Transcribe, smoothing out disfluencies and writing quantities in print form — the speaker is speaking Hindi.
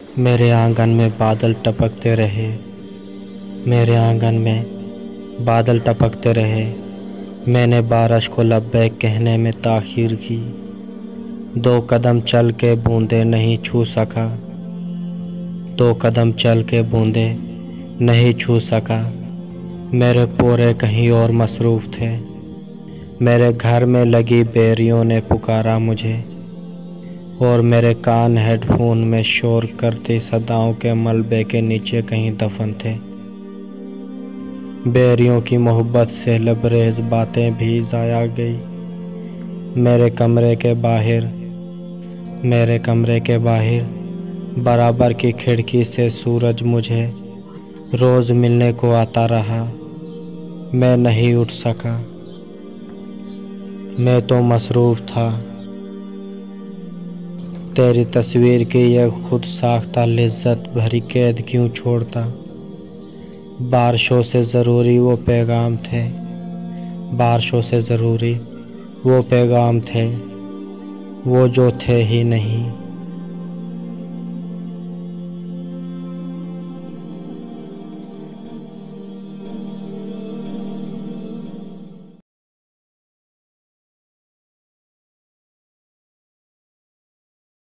मेरे आंगन में बादल टपकते रहे, मेरे आंगन में बादल टपकते रहे। मैंने बारिश को लब्बैक कहने में ताख़ीर की। 2 कदम चल के बूंदे नहीं छू सका, 2 कदम चल के बूंदे नहीं छू सका। मेरे पोरे कहीं और मसरूफ़ थे। मेरे घर में लगी बेरियों ने पुकारा मुझे, और मेरे कान हेडफोन में शोर करती सदाओं के मलबे के नीचे कहीं दफन थे। बेरियों की मोहब्बत से लबरेज बातें भी ज़ाया गई। मेरे कमरे के बाहर बराबर की खिड़की से सूरज मुझे रोज़ मिलने को आता रहा। मैं नहीं उठ सका, मैं तो मसरूफ़ था। तेरी तस्वीर की यह खुद साख्ता लिज्जत भरी कैद क्यों छोड़ता। बारिशों से ज़रूरी वो पैगाम थे, बारिशों से ज़रूरी वो पैगाम थे, वो जो थे ही नहीं।